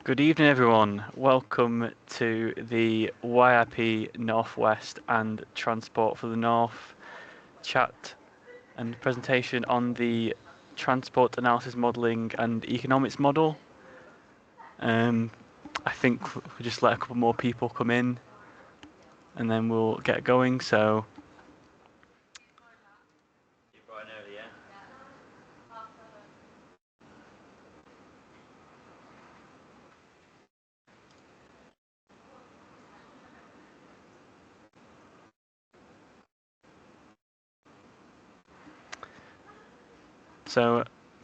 Good evening, everyone. Welcome to the YIP Northwest and Transport for the North chat and presentation on the transport analysis modelling and economics model. I think we'll just let a couple more people come in and then we'll get going. So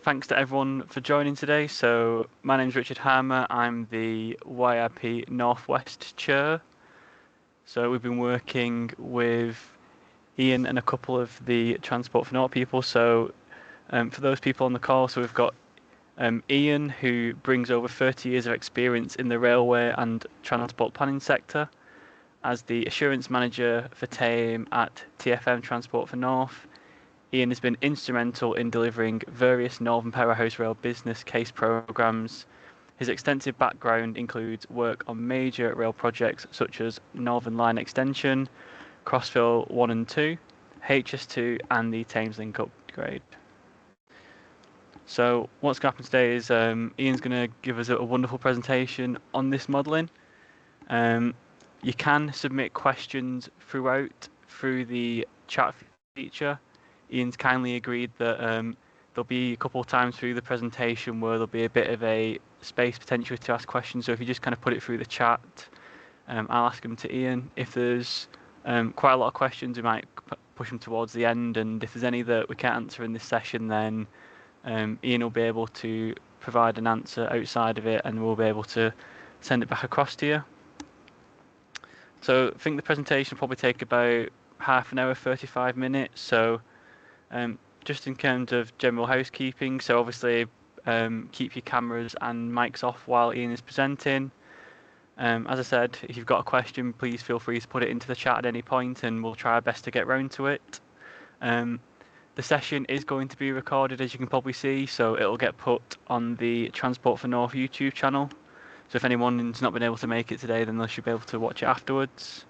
thanks to everyone for joining today. So my name's Richard Hammer. I'm the YIP Northwest Chair. So we've been working with Iain and a couple of the Transport for North people. So for those people on the call, so we've got Iain, who brings over 30 years of experience in the railway and transport planning sector as the assurance manager for TAME at TfM Transport for North. Iain has been instrumental in delivering various Northern Powerhouse Rail business case programmes. His extensive background includes work on major rail projects such as Northern Line Extension, Crossville 1 and 2, HS2 and the Thameslink upgrade. So what's going to happen today is Iain's going to give us a wonderful presentation on this modelling. You can submit questions through the chat feature. Iain's kindly agreed that there'll be a couple of times through the presentation where there'll be a bit of a space potentially to ask questions. So if you just kind of put it through the chat, I'll ask them to Iain. If there's quite a lot of questions, we might push them towards the end. And if there's any that we can't answer in this session, then Iain will be able to provide an answer outside of it, and we'll be able to send it back across to you. So I think the presentation will probably take about half an hour, 35 minutes. So just in terms of general housekeeping, so obviously keep your cameras and mics off while Iain is presenting. As I said, if you've got a question, please feel free to put it into the chat at any point and we'll try our best to get round to it. The session is going to be recorded, as you can probably see, so it'll get put on the Transport for North YouTube channel. So if anyone's not been able to make it today, then they should be able to watch it afterwards.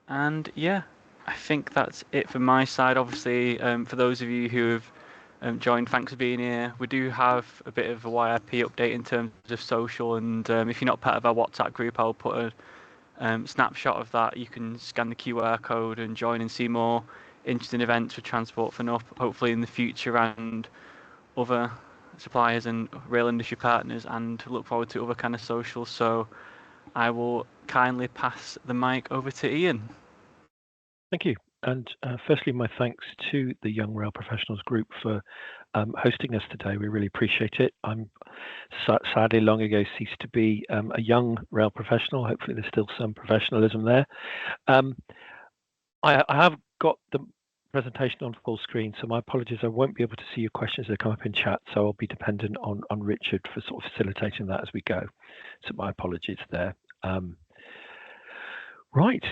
And yeah, I think that's it from my side. Obviously, for those of you who have joined, thanks for being here. We do have a bit of a YIP update in terms of social, and if you're not part of our WhatsApp group, I'll put a snapshot of that. You can scan the QR code and join and see more interesting events for Transport for North, hopefully in the future, and other suppliers and rail industry partners, and look forward to other kind of socials. So I will kindly pass the mic over to Iain. Thank you. And firstly, my thanks to the Young Rail Professionals group for hosting us today. We really appreciate it. I'm sadly long ago ceased to be a young rail professional. Hopefully there's still some professionalism there. I have got the presentation on full screen, so my apologies. I won't be able to see your questions that come up in chat, so I'll be dependent on Richard for sort of facilitating that as we go. So my apologies there. Right.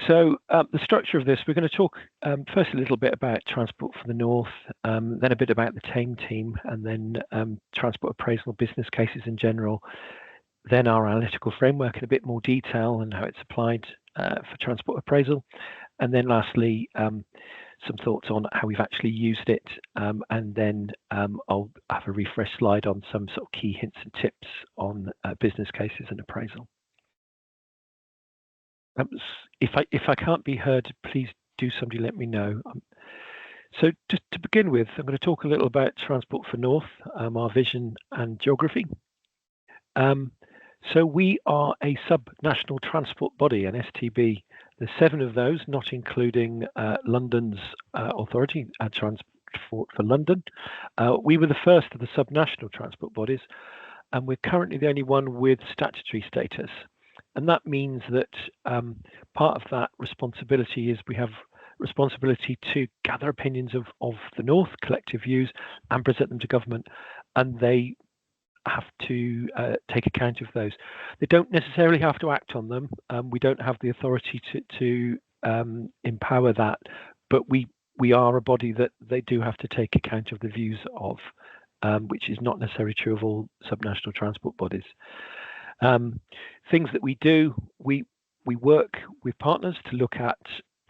So the structure of this, we're going to talk first a little bit about Transport for the North, then a bit about the TAME team, and then transport appraisal business cases in general, then our analytical framework in a bit more detail and how it's applied for transport appraisal, and then lastly, some thoughts on how we've actually used it, and then I'll have a refresh slide on some sort of key hints and tips on business cases and appraisal. If I can't be heard, please do somebody let me know. So just to begin with, I'm going to talk a little about Transport for North, our vision and geography. So we are a sub-national transport body, an STB. There's 7 of those, not including London's authority, Transport for London. We were the first of the sub-national transport bodies, and we're currently the only one with statutory status. And that means that part of that responsibility is we have responsibility to gather opinions of the North, collective views, and present them to government. And they have to take account of those. They don't necessarily have to act on them. We don't have the authority to empower that, but we are a body that they do have to take account of the views of. which is not necessarily true of all subnational transport bodies. Things that we do, we work with partners to look at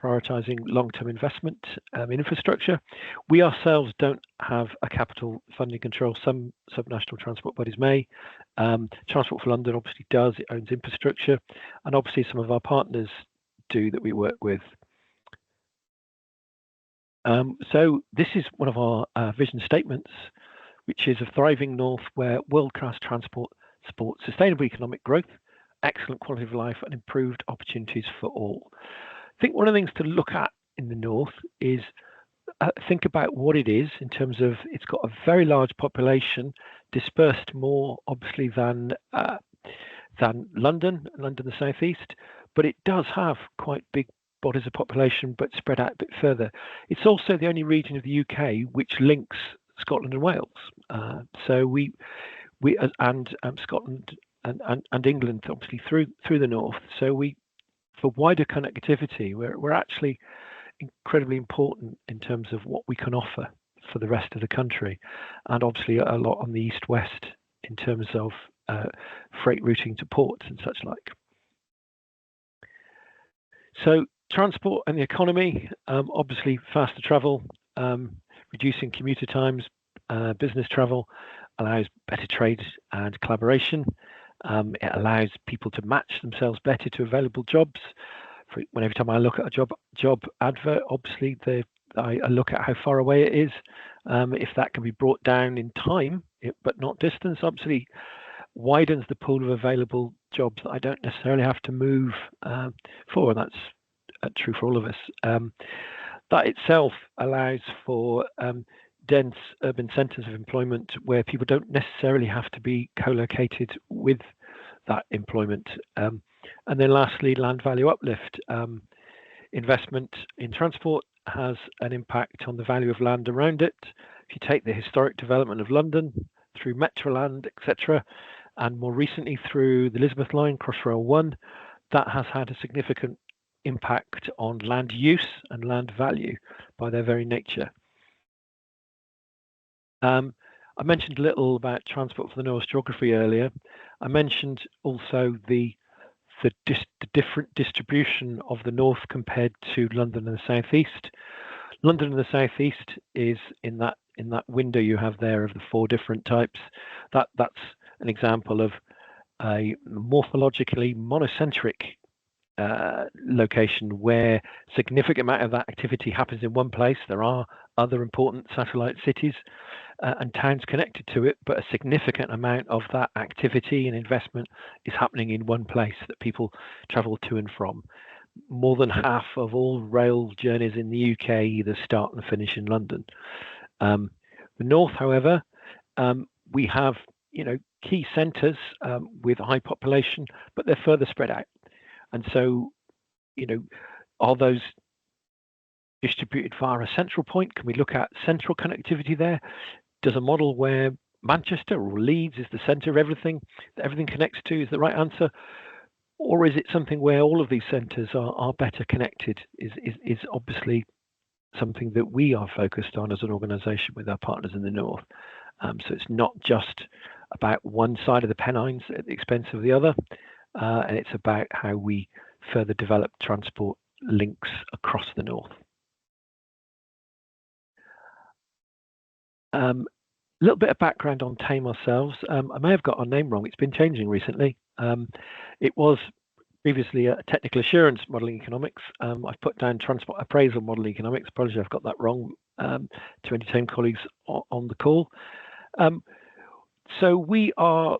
prioritising long-term investment in infrastructure. We ourselves don't have a capital funding control. Some subnational transport bodies may. Transport for London obviously does. It owns infrastructure, and obviously some of our partners do that we work with. So this is one of our vision statements, which is a thriving north where world-class transport supports sustainable economic growth, excellent quality of life, and improved opportunities for all. I think one of the things to look at in the north is think about what it is in terms of it's got a very large population, dispersed more obviously than London the southeast, but it does have quite big bodies of population, but spread out a bit further. It's also the only region of the UK which links Scotland and Wales. So we and Scotland and England obviously through the north. So for wider connectivity, we're actually incredibly important in terms of what we can offer for the rest of the country, and obviously a lot on the east-west in terms of freight routing to ports and such like. So transport and the economy, obviously faster travel, reducing commuter times, business travel allows better trade and collaboration. It allows people to match themselves better to available jobs. Every time I look at a job advert, obviously I look at how far away it is. If that can be brought down in time, but not distance, obviously widens the pool of available jobs that I don't necessarily have to move for, and that's true for all of us. That itself allows for dense urban centres of employment where people don't necessarily have to be co-located with that employment. And then lastly, land value uplift. Investment in transport has an impact on the value of land around it. If you take the historic development of London through Metroland, etc., and more recently through the Elizabeth Line, Crossrail 1, that has had a significant impact on land use and land value by their very nature. I mentioned a little about Transport for the North's geography earlier. I mentioned also the different distribution of the north compared to London and the southeast. London and the southeast is in that window you have there of the 4 different types. That's an example of a morphologically monocentric location where significant amount of that activity happens in one place. There are other important satellite cities and towns connected to it, but a significant amount of that activity and investment is happening in one place that people travel to and from. More than half of all rail journeys in the UK either start and finish in London. The north, however, we have key centres with high population, but they're further spread out. And so, are those distributed via a central point? Can we look at central connectivity there? Does a model where Manchester or Leeds is the centre of everything that everything connects to is the right answer? Or is it something where all of these centres are better connected is obviously something that we are focused on as an organisation with our partners in the north. So it's not just about one side of the Pennines at the expense of the other, and it's about how we further develop transport links across the north. A little bit of background on TAME ourselves. I may have got our name wrong. It's been changing recently. It was previously a technical assurance modelling economics. I've put down transport appraisal modelling economics. Apologies, I've got that wrong to any TAME colleagues on the call. So we are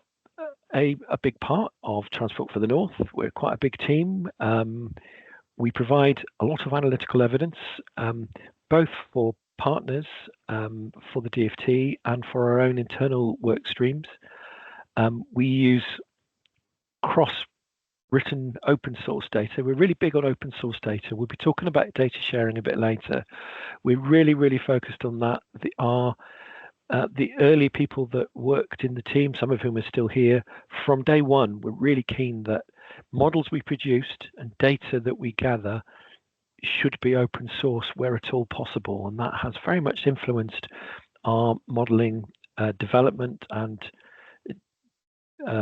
a big part of Transport for the North. We're quite a big team. We provide a lot of analytical evidence, both for partners, for the DFT, and for our own internal work streams. We use cross-written open source data. We're really big on open source data. We'll be talking about data sharing a bit later. We're really focused on that. The early people that worked in the team, some of whom are still here, from day one, were really keen that models we produced and data that we gather should be open source where at all possible, and that has very much influenced our modelling development and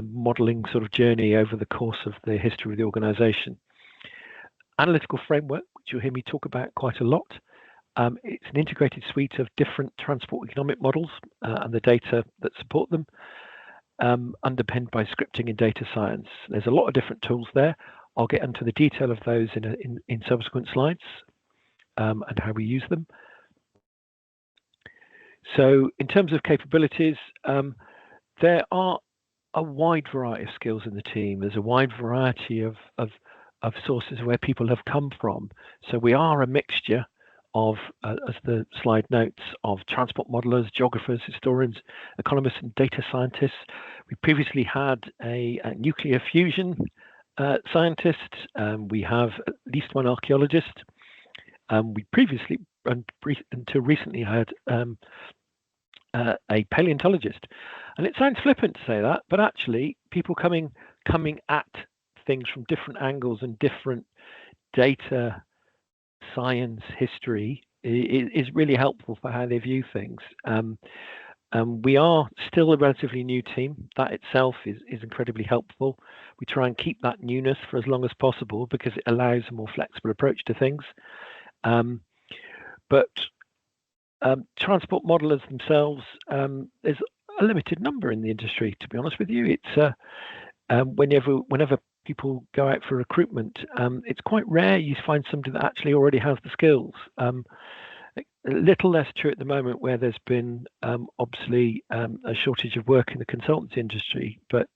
modeling sort of journey over the course of the history of the organization. Analytical framework, which you'll hear me talk about quite a lot. It's an integrated suite of different transport economic models and the data that support them, underpinned by scripting and data science. There's a lot of different tools there. I'll get into the detail of those in subsequent slides and how we use them. So in terms of capabilities, there are a wide variety of skills in the team. There's a wide variety of sources where people have come from. So we are a mixture of, as the slide notes, of transport modelers, geographers, historians, economists, and data scientists. We previously had a nuclear fusion scientist. We have at least one archaeologist. We previously, until recently, had a paleontologist. And it sounds flippant to say that, but actually people coming at things from different angles and different data science history is really helpful for how they view things. We are still a relatively new team. That itself is incredibly helpful. We try and keep that newness for as long as possible because it allows a more flexible approach to things. But transport modelers themselves, there's a limited number in the industry, to be honest with you. It's whenever people go out for recruitment, it's quite rare you find somebody that actually already has the skills. A little less true at the moment where there's been obviously a shortage of work in the consultancy industry, but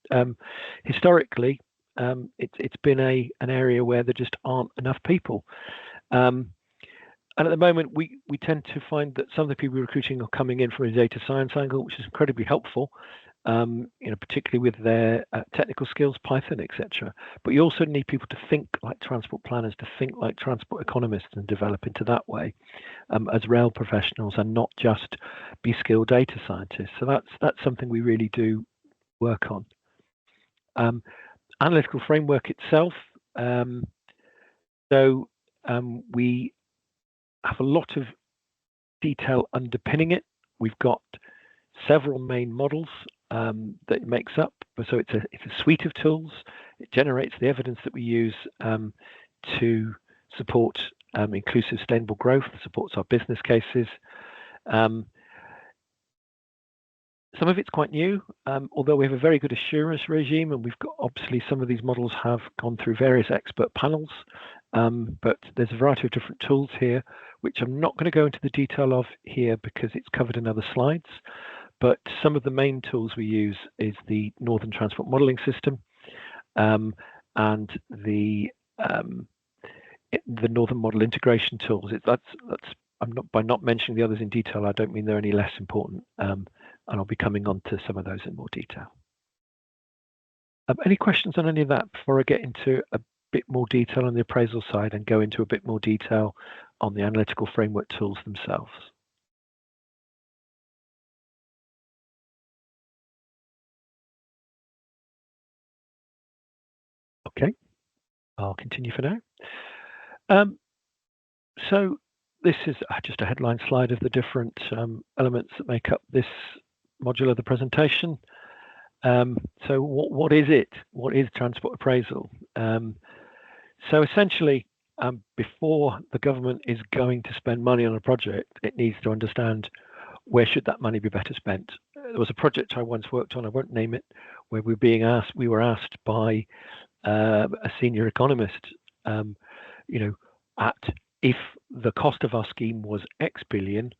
historically it's been an area where there just aren't enough people. And at the moment, we tend to find that some of the people we're recruiting are coming in from a data science angle, which is incredibly helpful, particularly with their technical skills, Python, etc. But you also need people to think like transport planners, to think like transport economists, and develop into that way as rail professionals, and not just be skilled data scientists. So that's something we really do work on. Analytical framework itself. We have a lot of detail underpinning it. We've got several main models that it makes up. So it's a suite of tools. It generates the evidence that we use to support inclusive, sustainable growth, supports our business cases. Some of it's quite new, although we have a very good assurance regime, and we've got, obviously, some of these models have gone through various expert panels, but there's a variety of different tools here, which I'm not going to go into the detail of here because it's covered in other slides. But some of the main tools we use is the Northern Transport Modelling System and the Northern Model Integration tools. By not mentioning the others in detail, I don't mean they're any less important, and I'll be coming on to some of those in more detail. Any questions on any of that before I get into a bit more detail on the appraisal side and go into a bit more detail on the analytical framework tools themselves? Okay, I'll continue for now. So this is just a headline slide of the different elements that make up this module of the presentation. So what is it? What is transport appraisal? So essentially, before the government is going to spend money on a project, it needs to understand where should that money be better spent. There was a project I once worked on, I won't name it, where we were asked by a senior economist, if the cost of our scheme was X billion,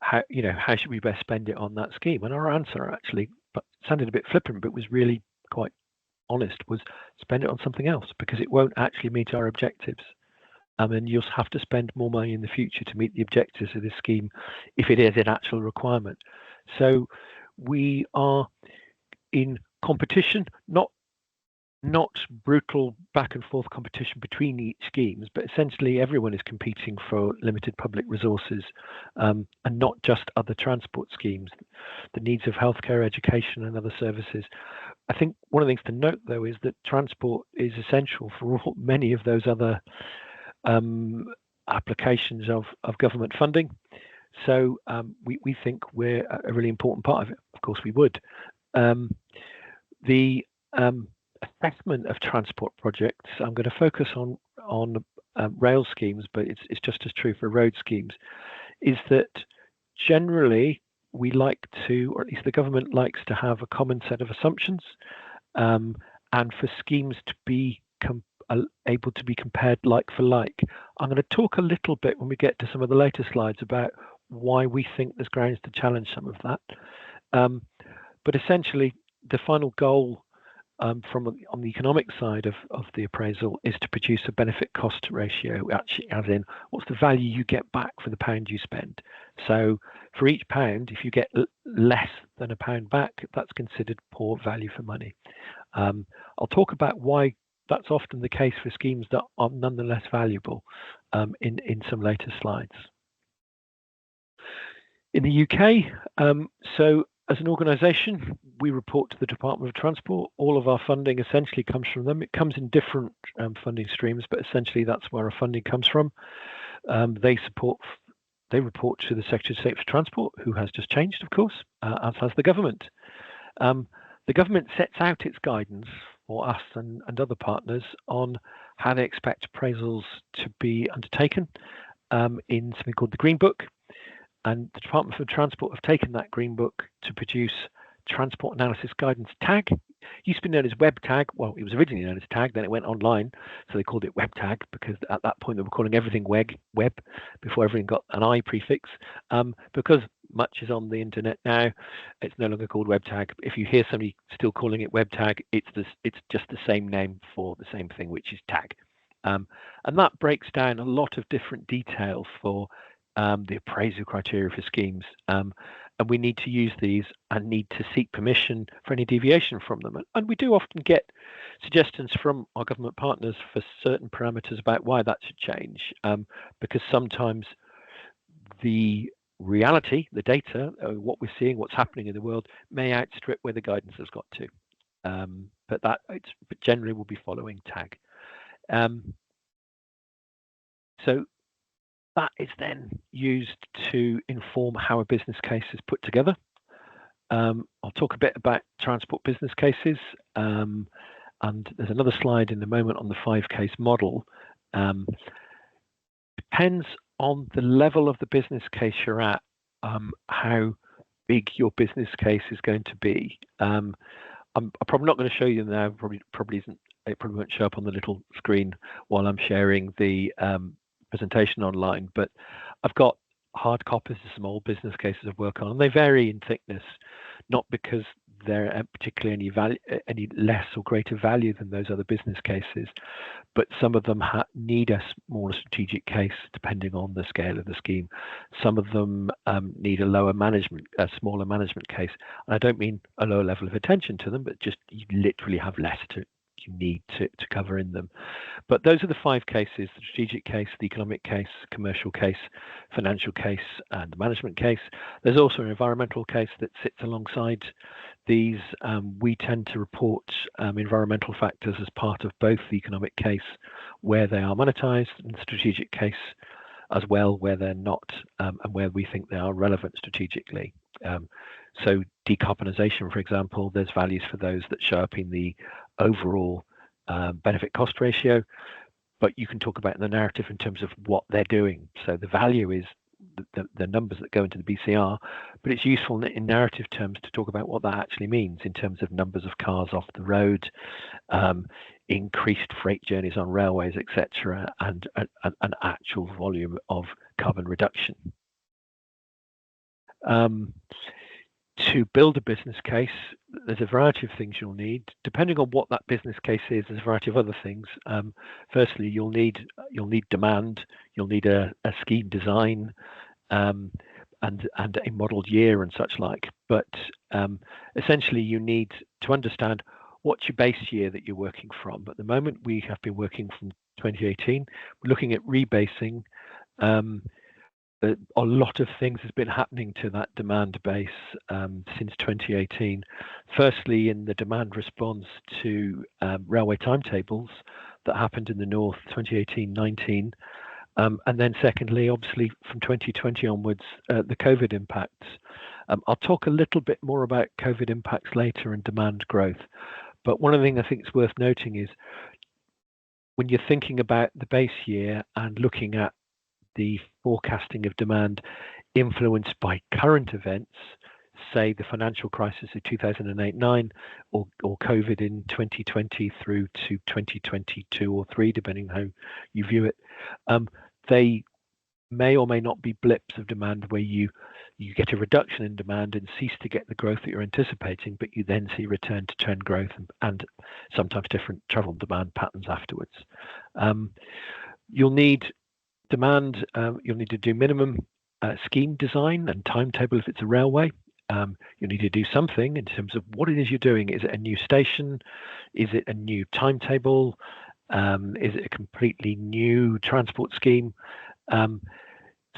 how should we best spend it on that scheme? And our answer actually, but sounded a bit flippant, but was really quite honest, was spend it on something else because it won't actually meet our objectives. And you'll have to spend more money in the future to meet the objectives of this scheme if it is an actual requirement. So we are in competition, not brutal back and forth competition between each schemes, but essentially everyone is competing for limited public resources, and not just other transport schemes, the needs of healthcare, education, and other services. I think one of the things to note, though, is that transport is essential for many of those other applications of government funding. So we think we're a really important part of it. Of course, we would. The assessment of transport projects, I'm going to focus on rail schemes, but it's just as true for road schemes, is that generally we like to, or at least the government likes to have a common set of assumptions, and for schemes to be able to be compared like for like. I'm going to talk a little bit when we get to some of the later slides about why we think there's grounds to challenge some of that. But essentially, the final goal on the economic side of the appraisal is to produce a benefit cost ratio, actually, as in what's the value you get back for the pound you spend. So for each pound, if you get less than a pound back, that's considered poor value for money. I'll talk about why that's often the case for schemes that are nonetheless valuable in some later slides. In the UK, so as an organisation, we report to the Department of Transport. All of our funding essentially comes from them. It comes in different funding streams, but essentially that's where our funding comes from. They report to the Secretary of State for Transport, who has just changed, of course, as has the government. The government sets out its guidance for us and other partners on how they expect appraisals to be undertaken in something called the Green Book. And the Department for Transport have taken that Green Book to produce Transport Analysis Guidance Tag. It used to be known as Web Tag. Well, it was originally known as Tag, then it went online, so they called it Web Tag, because at that point they were calling everything web before everything got an I prefix. Because much is on the internet now, it's no longer called Web Tag. If you hear somebody still calling it Web Tag, it's just the same name for the same thing, which is Tag. And that breaks down a lot of different detail for the appraisal criteria for schemes, and we need to use these and need to seek permission for any deviation from them. And we do often get suggestions from our government partners for certain parameters about why that should change, because sometimes the reality, the data, what we're seeing, what's happening in the world, may outstrip where the guidance has got to. But generally will be following TAG. So that is then used to inform how a business case is put together. I'll talk a bit about transport business cases, and there's another slide in a moment on the 5-case model. Depends on the level of the business case you're at, how big your business case is going to be. I'm probably not going to show you now. Probably isn't. It probably won't show up on the little screen while I'm sharing the presentation online, but I've got hard copies of small business cases I work on, and they vary in thickness, not because they're particularly any less or greater value than those other business cases, but some of them need a smaller strategic case depending on the scale of the scheme. Some of them need a smaller management case, and I don't mean a lower level of attention to them, but just you literally have less you need to cover in them. But those are the 5 cases: the strategic case, the economic case, commercial case, financial case, and the management case. There's also an environmental case that sits alongside these. We tend to report environmental factors as part of both the economic case, where they are monetized, and the strategic case as well, where they're not, and where we think they are relevant strategically. So decarbonisation, for example, there's values for those that show up in the overall benefit cost ratio, but you can talk about the narrative in terms of what they're doing. So the value is the numbers that go into the BCR, but it's useful in narrative terms to talk about what that actually means in terms of numbers of cars off the road, increased freight journeys on railways, etc., and an actual volume of carbon reduction. To build a business case, there's a variety of things you'll need. Depending on what that business case is, there's a variety of other things. Firstly, you'll need demand, you'll need a scheme design, and a modelled year and such like. But essentially, you need to understand what's your base year that you're working from. At the moment, we have been working from 2018. We're looking at rebasing. A lot of things has been happening to that demand base since 2018. Firstly, in the demand response to railway timetables that happened in the north 2018-19, And then secondly, obviously from 2020 onwards, the COVID impacts. I'll talk a little bit more about COVID impacts later and demand growth. But one of the things I think is worth noting is when you're thinking about the base year and looking at the forecasting of demand influenced by current events, say the financial crisis of 2008-9 or COVID in 2020 through to 2022 or 3, depending on how you view it, they may or may not be blips of demand where you get a reduction in demand and cease to get the growth that you're anticipating, but you then see return to trend growth and sometimes different travel demand patterns afterwards. You'll need demand, you'll need to do minimum scheme design and timetable if it's a railway. You need to do something in terms of what it is you're doing. Is it a new station? Is it a new timetable? Is it a completely new transport scheme?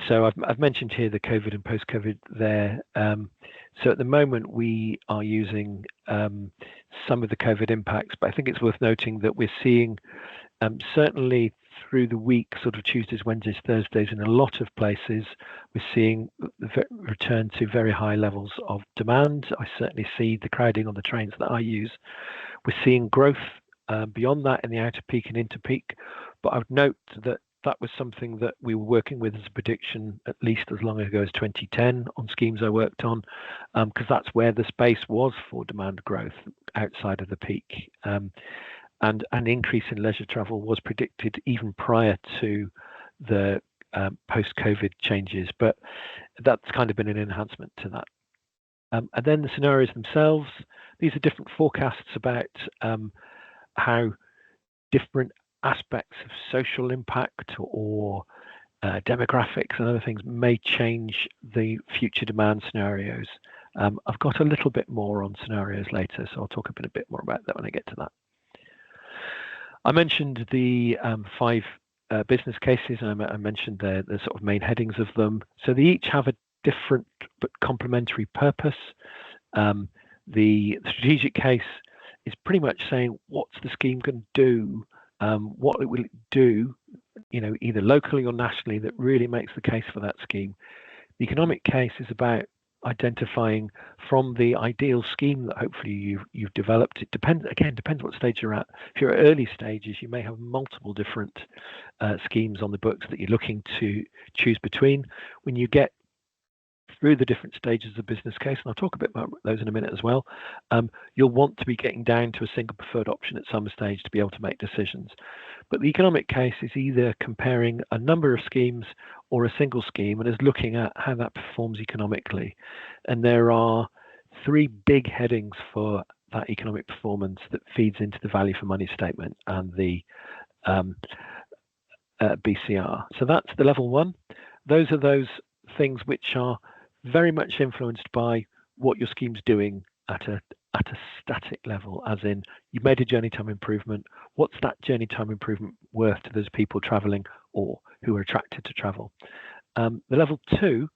So I've mentioned here the COVID and post-COVID there. So at the moment we are using some of the COVID impacts, but I think it's worth noting that we're seeing certainly through the week, sort of Tuesdays, Wednesdays, Thursdays, in a lot of places, we're seeing the return to very high levels of demand. I certainly see the crowding on the trains that I use. We're seeing growth beyond that in the outer peak and inter peak, but I would note that that was something that we were working with as a prediction at least as long ago as 2010 on schemes I worked on, because that's where the space was for demand growth outside of the peak. And an increase in leisure travel was predicted even prior to the post-COVID changes, but that's kind of been an enhancement to that. And then the scenarios themselves, these are different forecasts about how different aspects of social impact or demographics and other things may change the future demand scenarios. I've got a little bit more on scenarios later, so I'll talk a bit more about that when I get to that. I mentioned the 5 business cases, and I mentioned the sort of main headings of them. So they each have a different but complementary purpose. The strategic case is pretty much saying what's the scheme going to do, what it will do, either locally or nationally, that really makes the case for that scheme. The economic case is about identifying from the ideal scheme that hopefully you've developed. It depends what stage you're at. If you're at early stages, you may have multiple different schemes on the books that you're looking to choose between. When you get through the different stages of the business case, and I'll talk a bit about those in a minute as well, you'll want to be getting down to a single preferred option at some stage to be able to make decisions. But the economic case is either comparing a number of schemes or a single scheme and is looking at how that performs economically. And there are 3 big headings for that economic performance that feeds into the value for money statement and the BCR. So that's the level 1. Those are those things which are very much influenced by what your scheme's doing at a static level, as in you've made a journey time improvement. What's that journey time improvement worth to those people traveling or who are attracted to travel? The level 2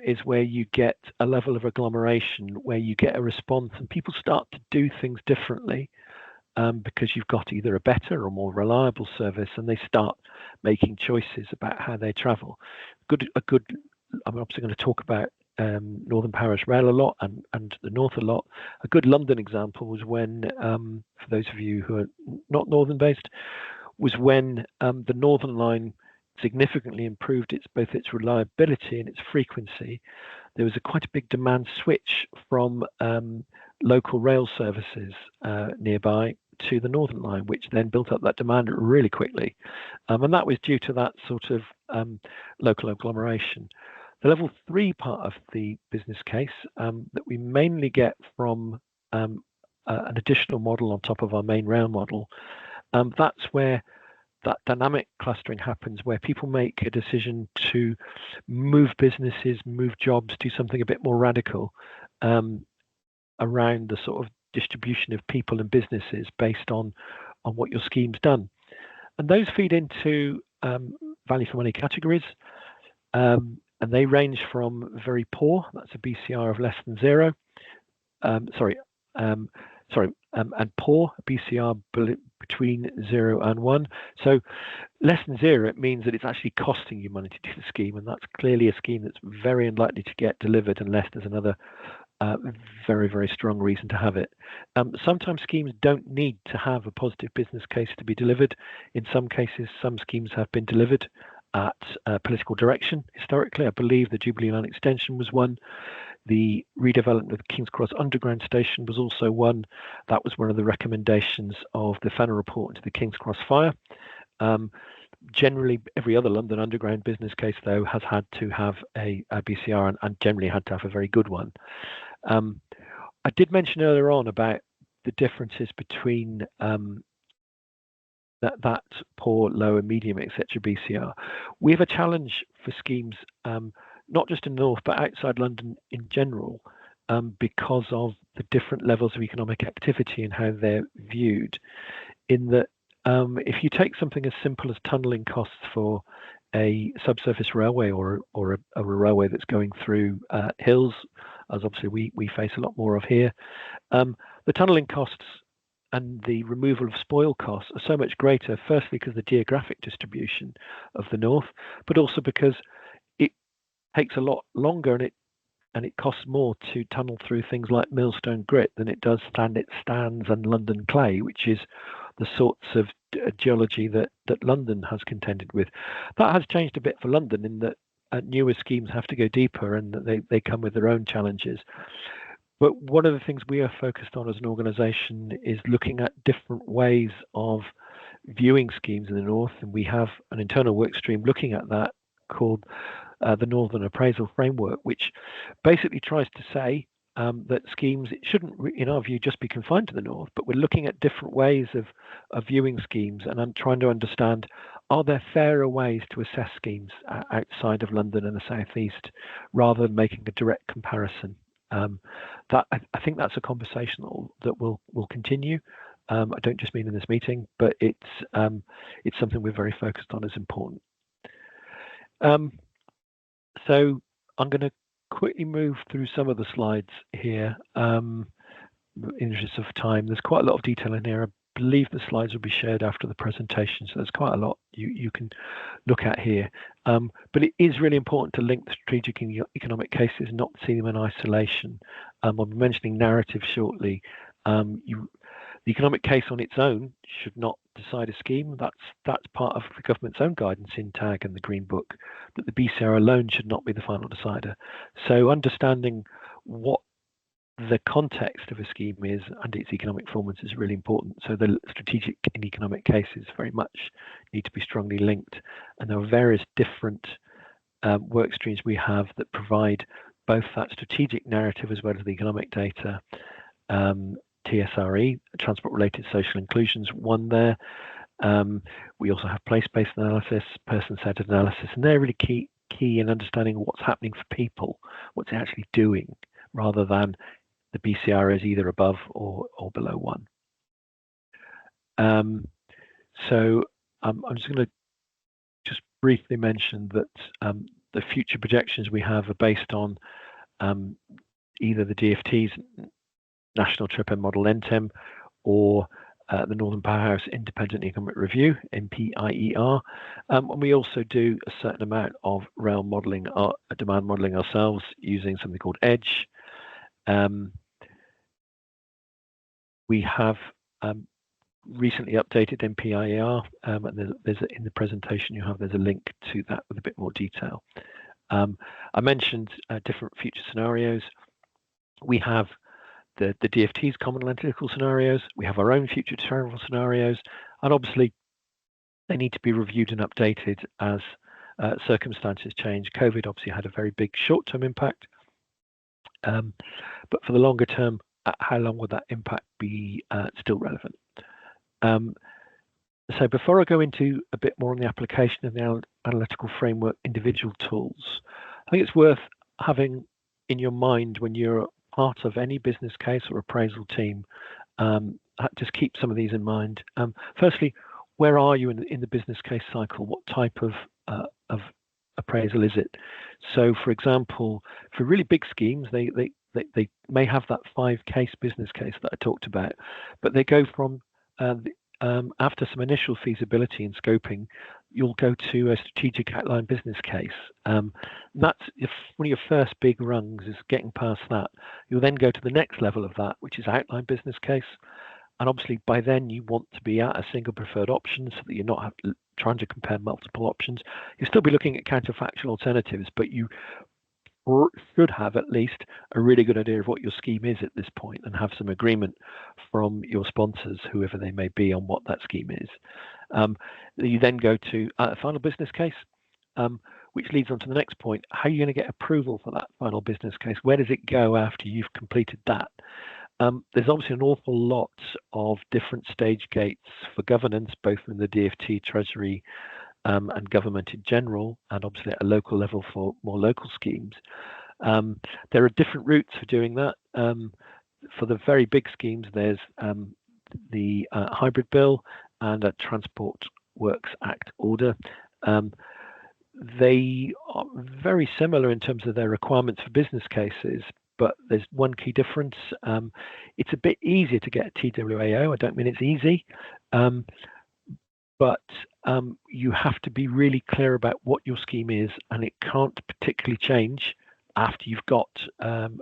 is where you get a level of agglomeration, where you get a response and people start to do things differently because you've got either a better or more reliable service, and they start making choices about how they travel. I'm obviously going to talk about Northern Parish Rail a lot and the North a lot. A good London example was when, for those of you who are not Northern based, was when the Northern Line significantly improved both its reliability and its frequency. There was quite a big demand switch from local rail services nearby to the Northern Line, which then built up that demand really quickly. And that was due to that sort of local agglomeration. The level 3 part of the business case that we mainly get from an additional model on top of our main rail model, that's where that dynamic clustering happens, where people make a decision to move businesses, move jobs, do something a bit more radical around the sort of distribution of people and businesses based on what your scheme's done. And those feed into value for money categories. And they range from very poor, that's a BCR of less than 0, and poor, BCR between 0 and 1. So less than 0, it means that it's actually costing you money to do the scheme, and that's clearly a scheme that's very unlikely to get delivered unless there's another very, very strong reason to have it. Sometimes schemes don't need to have a positive business case to be delivered. In some cases, some schemes have been delivered at political direction. Historically, I believe the Jubilee Line extension was one. The redevelopment of the King's Cross Underground Station was also one. That was one of the recommendations of the Fenner report into the King's Cross fire. Generally, every other London Underground business case, though, has had to have a BCR and generally had to have a very good one. I did mention earlier on about the differences between that poor, low, and medium, etc. BCR. We have a challenge for schemes, not just in the north, but outside London in general, because of the different levels of economic activity and how they're viewed. In that, if you take something as simple as tunnelling costs for a subsurface railway or a railway that's going through hills, as obviously we face a lot more of here, the tunnelling costs and the removal of spoil costs are so much greater, firstly because of the geographic distribution of the north, but also because it takes a lot longer and it costs more to tunnel through things like Millstone grit than it does stands and London clay, which is the sorts of geology that London has contended with. That has changed a bit for London in that newer schemes have to go deeper and they come with their own challenges. But one of the things we are focused on as an organisation is looking at different ways of viewing schemes in the north, and we have an internal work stream looking at that called the Northern Appraisal Framework, which basically tries to say that schemes, it shouldn't, in our view, just be confined to the north, but we're looking at different ways of viewing schemes, and I'm trying to understand, are there fairer ways to assess schemes outside of London and the southeast, rather than making a direct comparison? That I think that's a conversation that will continue. I don't just mean in this meeting, but it's something we're very focused on as important. So I'm going to quickly move through some of the slides here in the interest of time. There's quite a lot of detail in here. I believe the slides will be shared after the presentation, so there's quite a lot you can look at here. But it is really important to link the strategic and economic cases, not see them in isolation. I'll be mentioning narrative shortly. The economic case on its own should not decide a scheme. That's part of the government's own guidance in TAG and the Green Book, that the BCR alone should not be the final decider. So understanding what the context of a scheme is and its economic performance is really important. So the strategic and economic cases very much need to be strongly linked. And there are various different work streams we have that provide both that strategic narrative as well as the economic data. TSRE, transport-related social inclusions, one there. We also have place-based analysis, person-centered analysis, and they're really key in understanding what's happening for people, what's it actually doing, rather than the BCR is either above or below 1. So I'm just going to just briefly mention that the future projections we have are based on either the DFT's National Trip Model NTEM or the Northern Powerhouse Independent Economic Review, NPIER. And we also do a certain amount of rail modelling, demand modelling ourselves using something called EDGE. We have recently updated NPIER, and there's in the presentation there's a link to that with a bit more detail. I mentioned different future scenarios. We have the DFT's common analytical scenarios. We have our own future travel scenarios, and obviously they need to be reviewed and updated as circumstances change. COVID obviously had a very big short-term impact, but for the longer term, how long would that impact be still relevant? So before I go into a bit more on the application of the analytical framework individual tools, I think it's worth having in your mind when you're part of any business case or appraisal team, just keep some of these in mind. Firstly, where are you in the business case cycle? What type of appraisal is it? So, for example, for really big schemes, they may have that 5-case business case that I talked about, but they go from after some initial feasibility and scoping, you'll go to a strategic outline business case. That's if one of your first big rungs is getting past that. You'll then go to the next level of that, which is outline business case. And obviously by then you want to be at a single preferred option so that you're not trying to compare multiple options. You'll still be looking at counterfactual alternatives, but you should have at least a really good idea of what your scheme is at this point and have some agreement from your sponsors, whoever they may be, on what that scheme is. You then go to a final business case, which leads on to the next point. How are you going to get approval for that final business case? Where does it go after you've completed that? There's obviously an awful lot of different stage gates for governance, both in the DfT, Treasury, and government in general, and obviously at a local level for more local schemes. There are different routes for doing that. For the very big schemes, there's the hybrid bill and a Transport Works Act order. They are very similar in terms of their requirements for business cases, but there's one key difference. It's a bit easier to get a TWAO. I don't mean it's easy, but you have to be really clear about what your scheme is, and it can't particularly change after you've got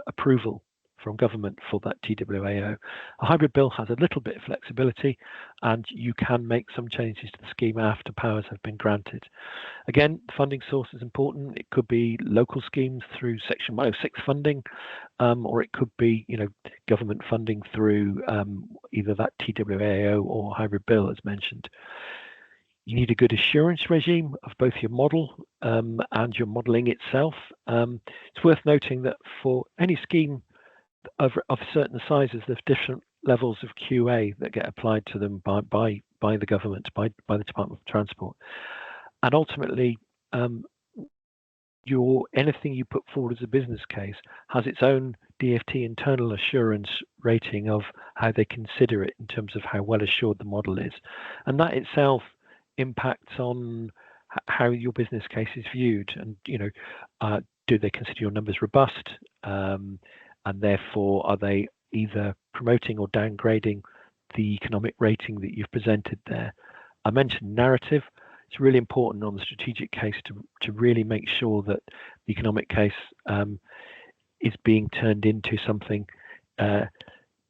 approval from government for that TWAO. A hybrid bill has a little bit of flexibility, and you can make some changes to the scheme after powers have been granted. Again, funding source is important. It could be local schemes through Section 106 funding, or it could be, government funding through either that TWAO or hybrid bill, as mentioned. You need a good assurance regime of both your model and your modelling itself. It's worth noting that for any scheme of certain sizes, there's different levels of QA that get applied to them by the government, by the Department of Transport. And ultimately, anything you put forward as a business case has its own DfT internal assurance rating of how they consider it in terms of how well assured the model is. And that itself impacts on how your business case is viewed, and do they consider your numbers robust, and therefore are they either promoting or downgrading the economic rating that you've presented there. I mentioned narrative. It's really important on the strategic case to really make sure that the economic case is being turned into something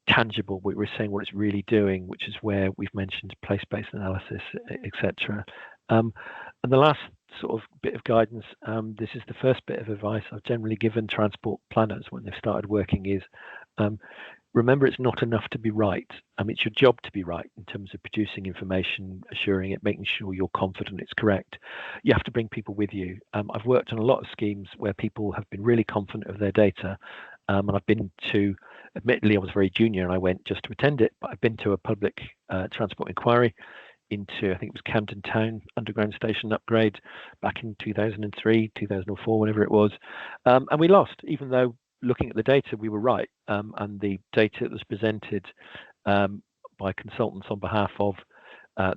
tangible. We're saying what it's really doing, which is where we've mentioned place-based analysis, etc. And the last sort of bit of guidance, this is the first bit of advice I've generally given transport planners when they've started working, is remember, it's not enough to be right. It's your job to be right in terms of producing information, assuring it, making sure you're confident it's correct. You have to bring people with you. I've worked on a lot of schemes where people have been really confident of their data, and I've been to, admittedly I was very junior and I went just to attend it, but I've been to a public transport inquiry into, I think it was Camden Town underground station upgrade back in 2003, 2004, whenever it was, and we lost, even though looking at the data we were right, and the data that was presented by consultants on behalf of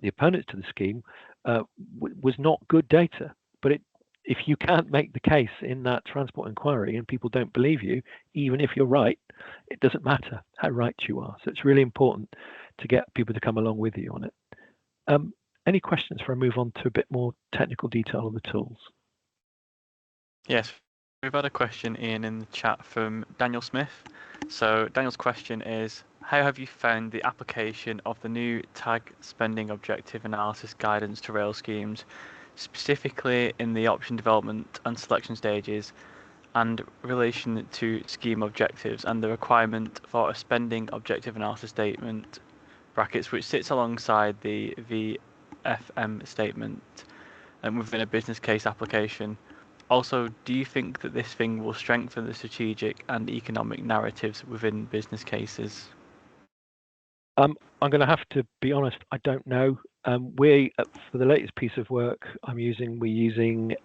the opponents to the scheme was not good data. But if you can't make the case in that transport inquiry and people don't believe you, even if you're right, it doesn't matter how right you are. So it's really important to get people to come along with you on it. Any questions before I move on to a bit more technical detail on the tools? Yes, we've had a question, Ian, in the chat from Daniel Smith. So Daniel's question is, how have you found the application of the new tag spending objective analysis guidance to rail schemes, specifically in the option development and selection stages, and relation to scheme objectives and the requirement for a spending objective analysis statement, brackets, which sits alongside the VFM statement and within a business case application? Also, do you think that this thing will strengthen the strategic and economic narratives within business cases? I'm going to have to be honest, I don't know. For the latest piece of work we're using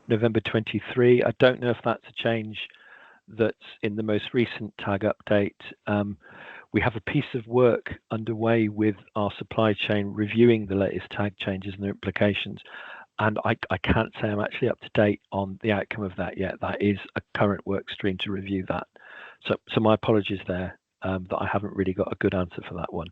November 23. I don't know if that's a change that's in the most recent tag update. We have a piece of work underway with our supply chain reviewing the latest tag changes and their implications. And I can't say I'm actually up to date on the outcome of that yet. That is a current work stream to review that. So my apologies there, that I haven't really got a good answer for that one.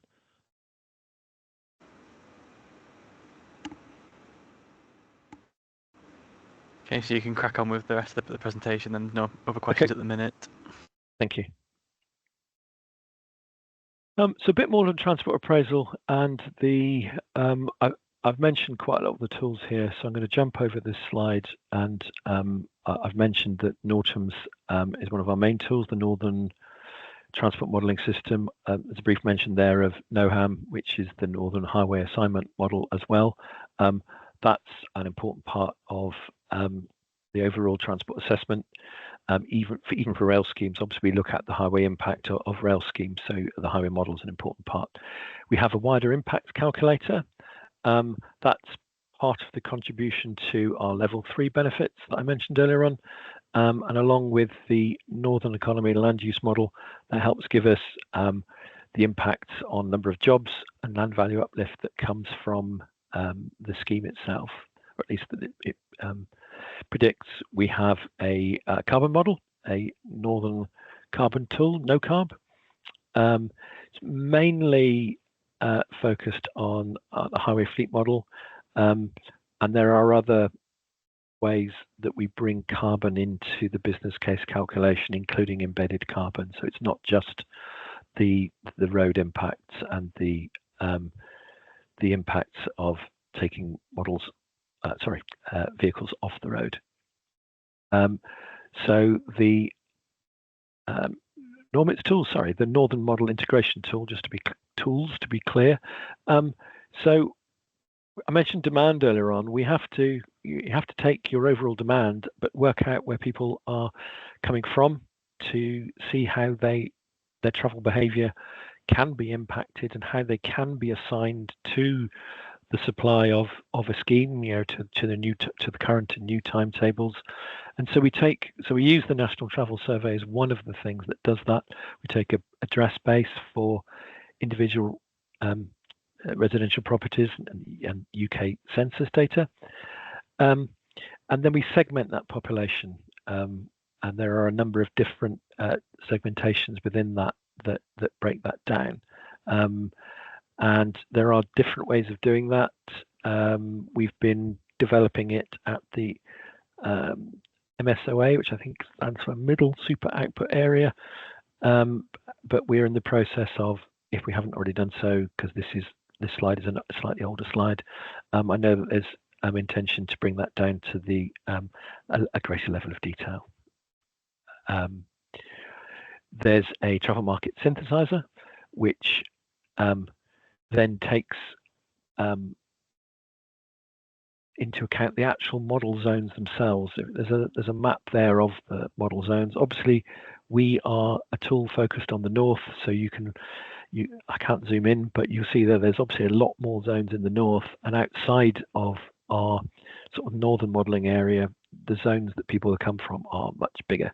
Okay, so you can crack on with the rest of the presentation, and no other questions at the minute. Thank you. So a bit more on transport appraisal, and the I've mentioned quite a lot of the tools here, so I'm going to jump over this slide. And I've mentioned that Northam's is one of our main tools, the Northern Transport Modelling System. There's a brief mention there of NOHAM, which is the Northern Highway Assignment Model as well. That's an important part of the overall transport assessment. Even for rail schemes, obviously we look at the highway impact of rail schemes, so the highway model is an important part. We have a wider impact calculator. That's part of the contribution to our level 3 benefits that I mentioned earlier on. And along with the Northern Economy land use model, that helps give us the impacts on number of jobs and land value uplift that comes from the scheme itself, or at least that it predicts. We have a carbon model, a Northern Carbon tool, NoCarb. It's mainly focused on the highway fleet model, and there are other ways that we bring carbon into the business case calculation, including embedded carbon. So it's not just the road impacts and the impacts of taking vehicles off the road. So the Normits tool, the Northern Model Integration tool, just to be clear. So I mentioned demand earlier on. You have to take your overall demand, but work out where people are coming from to see how their travel behaviour can be impacted and how they can be assigned to the supply of a scheme, to the current and new timetables. And so we use the National Travel Survey as one of the things that does that. We take a address base for individual residential properties and UK census data, and then we segment that population, and there are a number of different segmentations within that break that down. And there are different ways of doing that. We've been developing it at the MSOA, which I think stands for Middle Super Output Area. But we're in the process of, if we haven't already done so, because this slide is a slightly older slide, I know that there's intention to bring that down to a greater level of detail. There's a travel market synthesizer, which then takes into account the actual model zones themselves. There's a map there of the model zones. Obviously, we are a tool focused on the north, so I can't zoom in, but you'll see that there's obviously a lot more zones in the north, and outside of our sort of northern modelling area, the zones that people have come from are much bigger.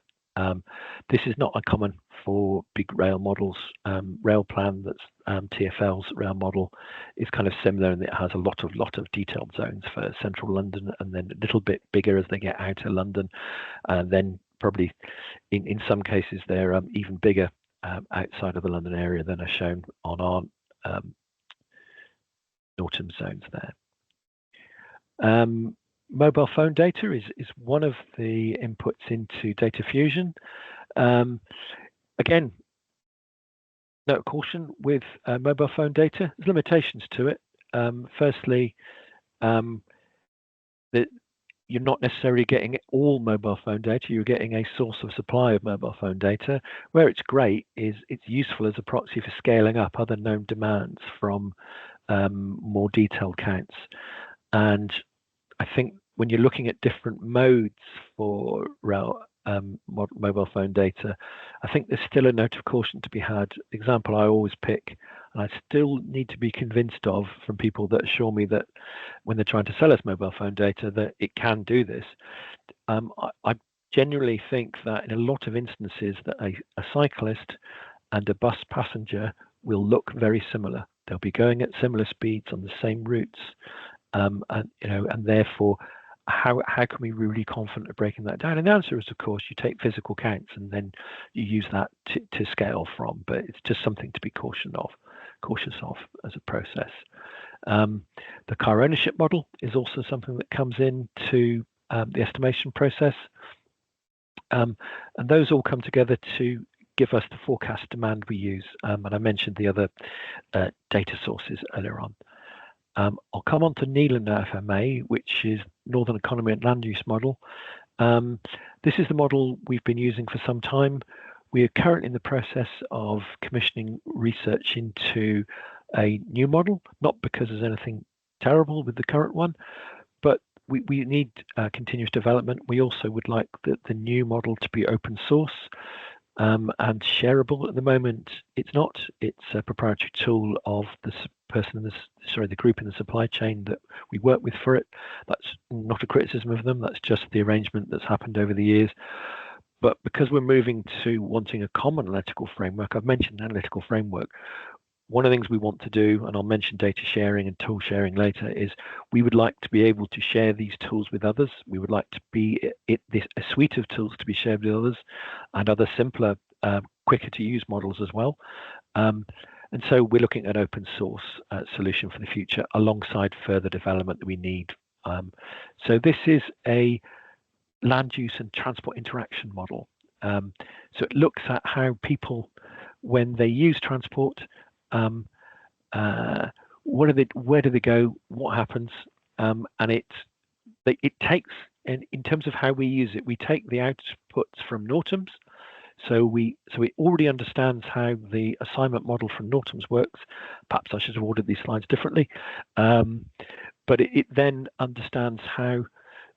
This is not uncommon for big rail models. Railplan, that's TfL's rail model, is kind of similar, and it has a lot of detailed zones for central London, and then a little bit bigger as they get out of London, and then probably in some cases they're even bigger outside of the London area than are shown on our Northam zones there. Mobile phone data is one of the inputs into data fusion. Again, note caution with mobile phone data. There's limitations to it. Firstly, that you're not necessarily getting all mobile phone data. You're getting a source of supply of mobile phone data. Where it's great is it's useful as a proxy for scaling up other known demands from more detailed counts. And I think when you're looking at different modes for mobile phone data, I think there's still a note of caution to be had. The example I always pick, and I still need to be convinced of from people that assure me that when they're trying to sell us mobile phone data, that it can do this. I generally think that in a lot of instances that a cyclist and a bus passenger will look very similar. They'll be going at similar speeds on the same routes, and therefore, how can we be really confident of breaking that down? And the answer is, of course, you take physical counts and then you use that to scale from. But it's just something to be cautious of as a process. The car ownership model is also something that comes in to the estimation process. And those all come together to give us the forecast demand we use. And I mentioned the other data sources earlier on. I'll come on to NELA now, if I may, which is Northern Economy and Land Use Model. This is the model we've been using for some time. We are currently in the process of commissioning research into a new model, not because there's anything terrible with the current one, but we need continuous development. We also would like the new model to be open source and shareable. At the moment, it's not. It's a proprietary tool of the group in the supply chain that we work with for it. That's not a criticism of them. That's just the arrangement that's happened over the years. But because we're moving to wanting a common analytical framework, I've mentioned analytical framework. One of the things we want to do, and I'll mention data sharing and tool sharing later, is we would like to be able to share these tools with others. We would like to be a suite of tools to be shared with others and other simpler, quicker to use models as well. And so we're looking at an open source solution for the future alongside further development that we need. So this is a land use and transport interaction model. So it looks at how people, when they use transport, where do they go, what happens, and it takes, and in terms of how we use it, we take the outputs from NORTAMs. So it already understands how the assignment model from NORTAMs works. Perhaps I should have ordered these slides differently, but it then understands how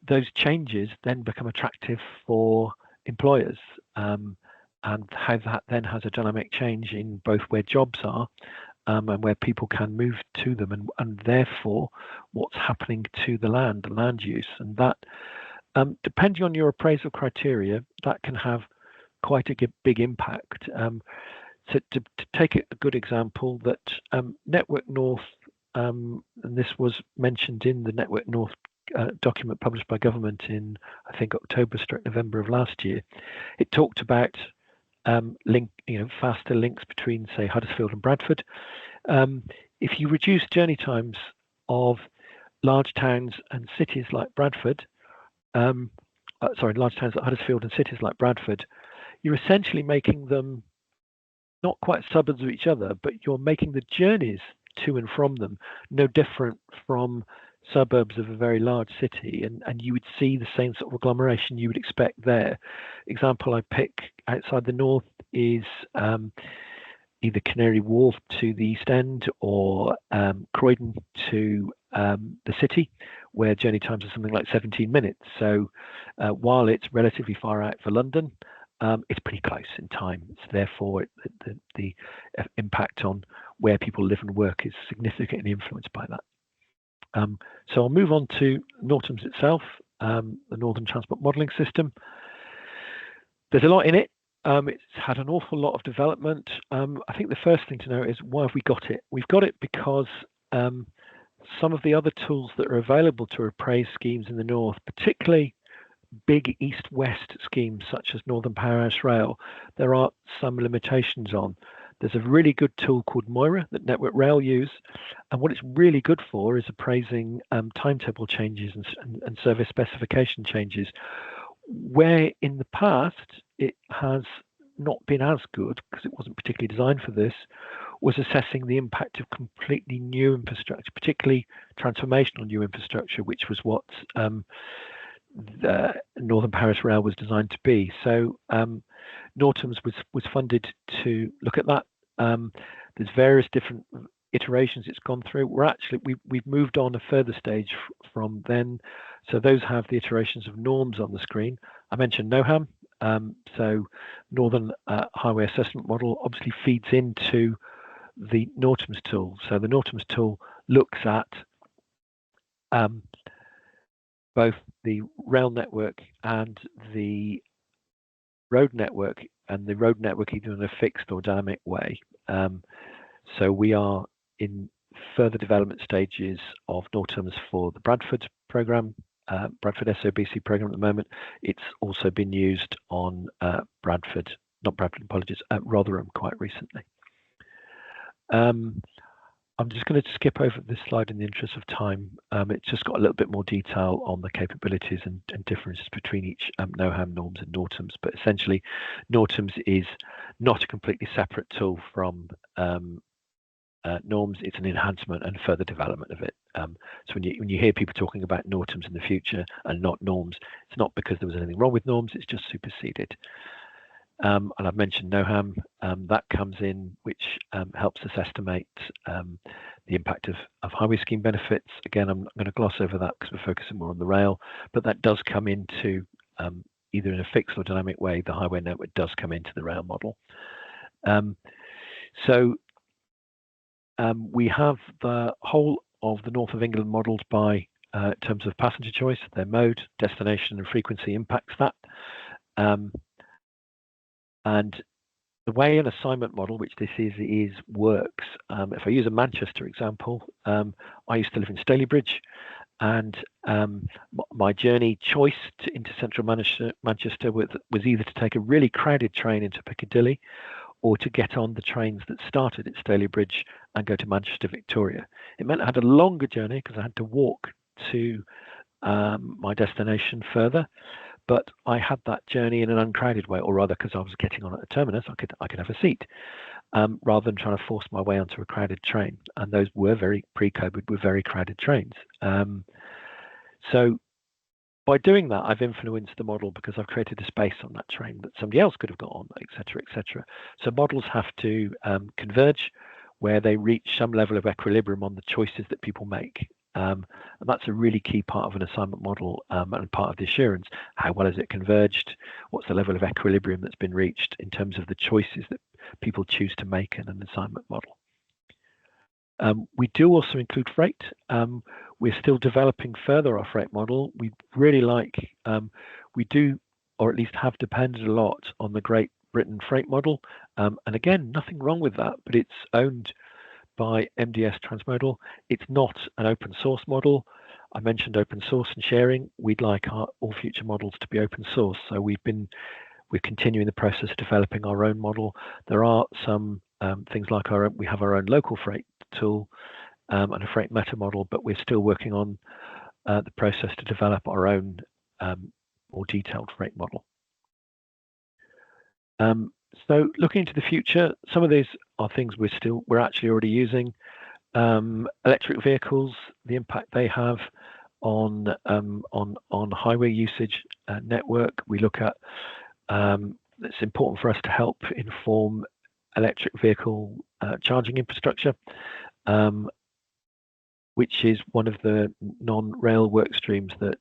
those changes then become attractive for employers, and how that then has a dynamic change in both where jobs are and where people can move to them, and therefore what's happening to the land use. And that, depending on your appraisal criteria, that can have quite a big impact. So to take a good example, that Network North, and this was mentioned in the Network North document published by government in, I think, October/November of last year, it talked about faster links between, say, Huddersfield and Bradford. If you reduce journey times of large towns and cities like Bradford, large towns like Huddersfield and cities like Bradford, you're essentially making them not quite suburbs of each other, but you're making the journeys to and from them no different from suburbs of a very large city, and you would see the same sort of agglomeration you would expect there. Example I pick outside the north is either Canary Wharf to the East End or Croydon to the city, where journey times are something like 17 minutes. So while it's relatively far out for London, it's pretty close in time. So therefore, the impact on where people live and work is significantly influenced by that. So I'll move on to NORTAMS itself, the Northern Transport Modelling System. There's a lot in it. It's had an awful lot of development. I think the first thing to know is, why have we got it? We've got it because some of the other tools that are available to appraise schemes in the north, particularly big east-west schemes such as Northern Powerhouse Rail, there are some limitations on. There's a really good tool called Moira that Network Rail use, and what it's really good for is appraising timetable changes and service specification changes, where in the past it has not been as good, because it wasn't particularly designed for this, was assessing the impact of completely new infrastructure, particularly transformational new infrastructure, which was what the Northern Paris Rail was designed to be. So NORTAMS was funded to look at that. There's various different iterations it's gone through. We've moved on a further stage from then. So those have the iterations of norms on the screen. I mentioned NOHAM. So Northern Highway Assessment Model obviously feeds into the NORTAMS tool. So the NORTAMS tool looks at both the rail network and the road network, and the road network either in a fixed or dynamic way. So we are in further development stages of NORTAMS for the Bradford program, Bradford SOBC program at the moment. It's also been used on Rotherham quite recently. I'm just going to skip over this slide in the interest of time. It's just got a little bit more detail on the capabilities and differences between each NOHAM, norms and NORTMs, but essentially NORTMs is not a completely separate tool from norms. It's an enhancement and further development of it. So when you hear people talking about NORTMs in the future and not norms, it's not because there was anything wrong with norms, it's just superseded. And I've mentioned NOHAM, that comes in, which helps us estimate the impact of highway scheme benefits. Again, I'm going to gloss over that because we're focusing more on the rail, but that does come into either in a fixed or dynamic way. The highway network does come into the rail model. We have the whole of the North of England modelled by terms of passenger choice, their mode, destination and frequency impacts that. And the way an assignment model, which this is works, if I use a Manchester example, I used to live in Stalybridge, and my journey choice into central Manchester was either to take a really crowded train into Piccadilly or to get on the trains that started at Stalybridge and go to Manchester Victoria. It meant I had a longer journey because I had to walk to my destination further, but I had that journey in an uncrowded way, or rather, because I was getting on at a terminus, I could have a seat, rather than trying to force my way onto a crowded train. And those were pre-COVID, were very crowded trains. So by doing that, I've influenced the model because I've created a space on that train that somebody else could have got on, etc., etc. So models have to converge where they reach some level of equilibrium on the choices that people make. And that's a really key part of an assignment model and part of the assurance. How well has it converged? What's the level of equilibrium that's been reached in terms of the choices that people choose to make in an assignment model? We do also include freight. We're still developing further our freight model. We really like, we do, or at least have depended a lot on the Great Britain freight model. And again, nothing wrong with that, but it's owned by MDS Transmodal. It's not an open source model. I mentioned open source and sharing. We'd like all future models to be open source. So we're continuing the process of developing our own model. There are some things like we have our own local freight tool and a freight meta model, but we're still working on the process to develop our own more detailed freight model. So looking into the future, some of these are things we're actually already using. Electric vehicles, the impact they have on highway usage network. We look at it's important for us to help inform electric vehicle charging infrastructure, which is one of the non-rail work streams that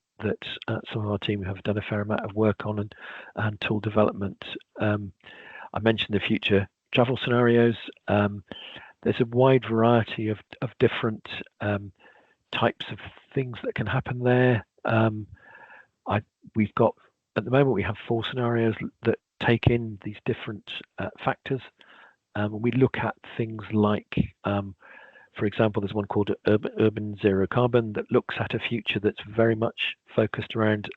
some of our team have done a fair amount of work on and tool development. I mentioned the future travel scenarios. There's a wide variety of different types of things that can happen there. We've got, at the moment, we have 4 scenarios that take in these different factors. We look at things like, for example, there's one called Urban Zero Carbon that looks at a future that's very much focused around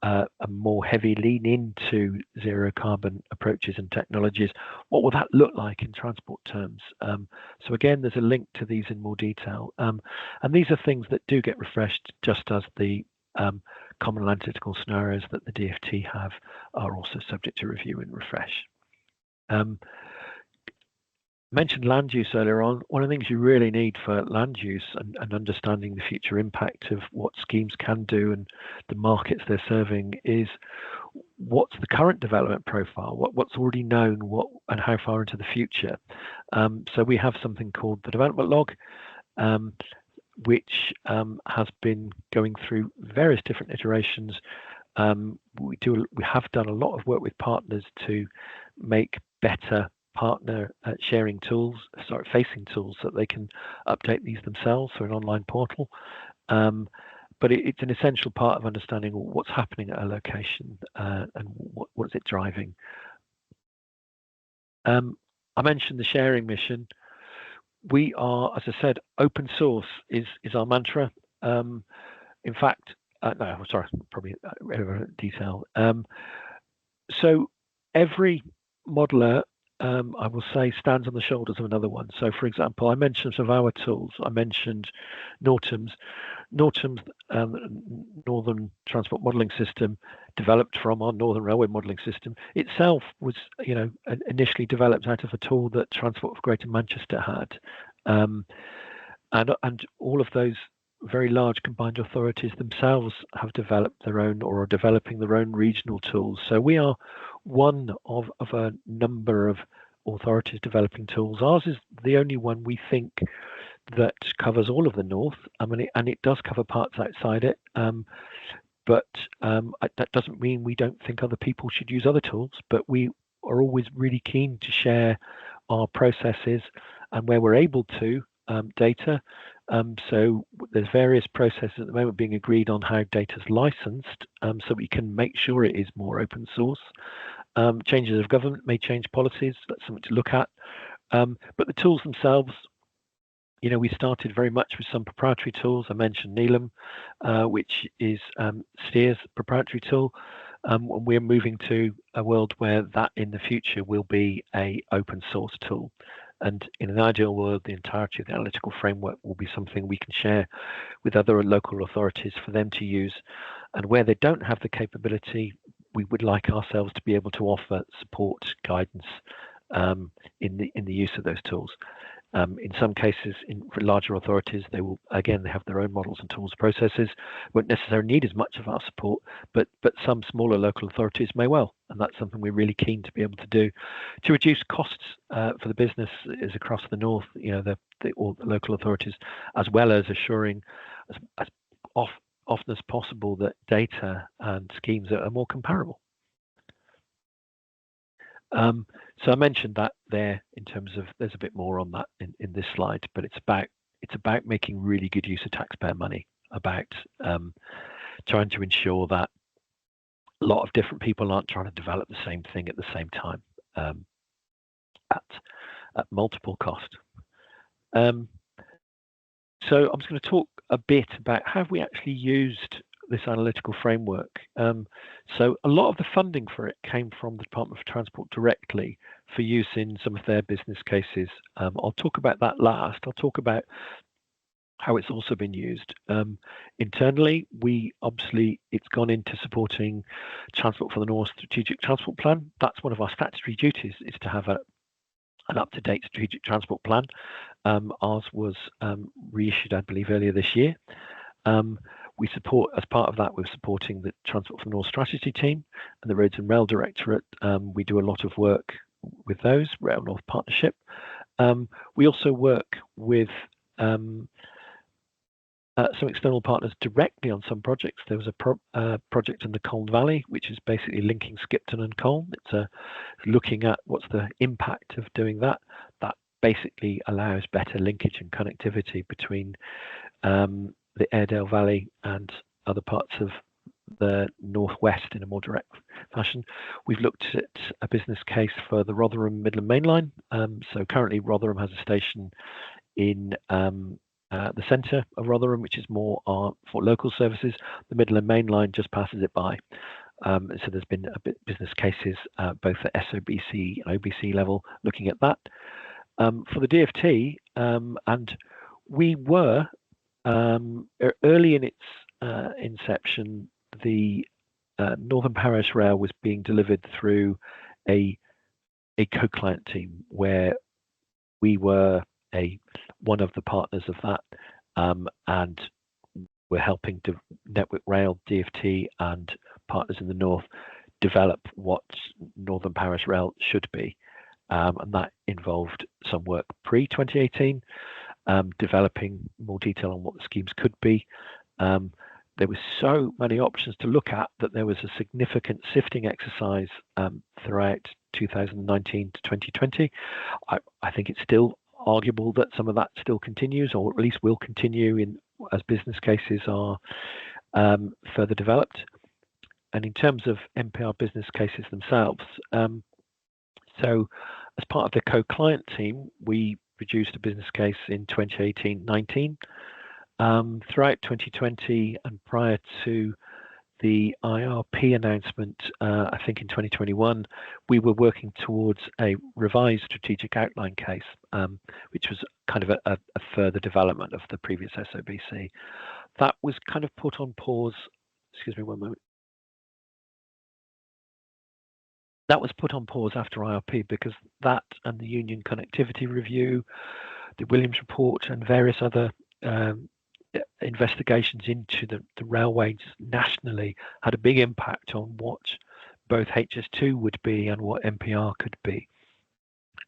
a more heavy lean into zero carbon approaches and technologies. What will that look like in transport terms? So again, there's a link to these in more detail. And these are things that do get refreshed, just as the common analytical scenarios that the DFT have are also subject to review and refresh. Mentioned land use earlier on. One of the things you really need for land use and understanding the future impact of what schemes can do and the markets they're serving is what's the current development profile, what's already known, and how far into the future. So we have something called the development log, which has been going through various different iterations. We have done a lot of work with partners to make better partner facing tools so that they can update these themselves through an online portal. But it's an essential part of understanding what's happening at a location and what is it driving. I mentioned the sharing mission. We are, as I said, open source is our mantra. In fact, no, sorry, probably irrelevant detail. So every modeler I will say, stands on the shoulders of another one. So, for example, I mentioned some of our tools. I mentioned Nortum's. Nortum's Northern Transport Modelling System, developed from our Northern Railway Modelling System, itself was, initially developed out of a tool that Transport for Greater Manchester had, and all of those very large combined authorities themselves have developed their own or are developing their own regional tools. So we are one of a number of authorities developing tools. Ours is the only one we think that covers all of the north. I mean, and it does cover parts outside it, but that doesn't mean we don't think other people should use other tools. But we are always really keen to share our processes and where we're able to data. So there's various processes at the moment being agreed on how data's licensed, so we can make sure it is more open source. Changes of government may change policies. That's something to look at. But the tools themselves, we started very much with some proprietary tools. I mentioned Neelam, which is Steer's proprietary tool. And we're moving to a world where that in the future will be a open source tool. And in an ideal world, the entirety of the analytical framework will be something we can share with other local authorities for them to use. And where they don't have the capability, we would like ourselves to be able to offer support, guidance in the use of those tools. In some cases, for larger authorities, they have their own models and tools, processes, won't necessarily need as much of our support, but some smaller local authorities may well, and that's something we're really keen to be able to do to reduce costs for the business is across the north. All the local authorities, as well as assuring as often as possible that data and schemes are more comparable. So I mentioned that there in terms of there's a bit more on that in this slide, but it's about making really good use of taxpayer money, about trying to ensure that a lot of different people aren't trying to develop the same thing at the same time at multiple cost. So I'm just going to talk a bit about how we actually used this analytical framework. So a lot of the funding for it came from the Department for Transport directly for use in some of their business cases. I'll talk about that last. I'll talk about how it's also been used. Internally, it's gone into supporting Transport for the North Strategic Transport Plan. That's one of our statutory duties, is to have an up-to-date strategic transport plan. Ours was reissued, I believe, earlier this year. We support, as part of that, we're supporting the Transport for the North Strategy team and the Roads and Rail Directorate. We do a lot of work with those, Rail North Partnership. We also work with some external partners directly on some projects. There was a project in the Colne Valley, which is basically linking Skipton and Colne. It's looking at what's the impact of doing that. That basically allows better linkage and connectivity between the Airedale Valley and other parts of the northwest in a more direct fashion. We've looked at a business case for the Rotherham Midland Main Line. So currently Rotherham has a station in the centre of Rotherham, which is more for local services. The Midland Main Line just passes it by. So there's been business cases both at SOBC and OBC level looking at that. For the DFT, and we were early in its inception, the Northern Paris Rail was being delivered through a co-client team where we were one of the partners of that, and we're helping to Network Rail, DFT, and partners in the north develop what Northern Paris Rail should be, and that involved some work pre-2018. Developing more detail on what the schemes could be. There were so many options to look at that there was a significant sifting exercise throughout 2019 to 2020. I think it's still arguable that some of that still continues, or at least will continue as business cases are further developed. And in terms of MPR business cases themselves, so as part of the co-client team, we produced a business case in 2018-19. Throughout 2020 and prior to the IRP announcement, I think in 2021, we were working towards a revised strategic outline case, which was kind of a further development of the previous SOBC. That was kind of put on pause. Excuse me one moment. That was put on pause after IRP because that and the Union Connectivity Review, the Williams Report, and various other investigations into the railways nationally had a big impact on what both HS2 would be and what MPR could be.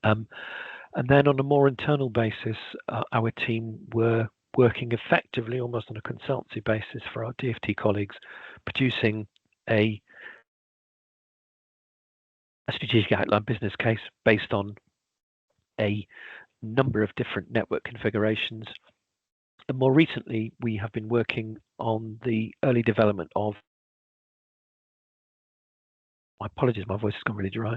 And then on a more internal basis, our team were working effectively almost on a consultancy basis for our DFT colleagues, producing a strategic outline business case based on a number of different network configurations. And more recently, we have been working on the early development of, my apologies, my voice has gone really dry.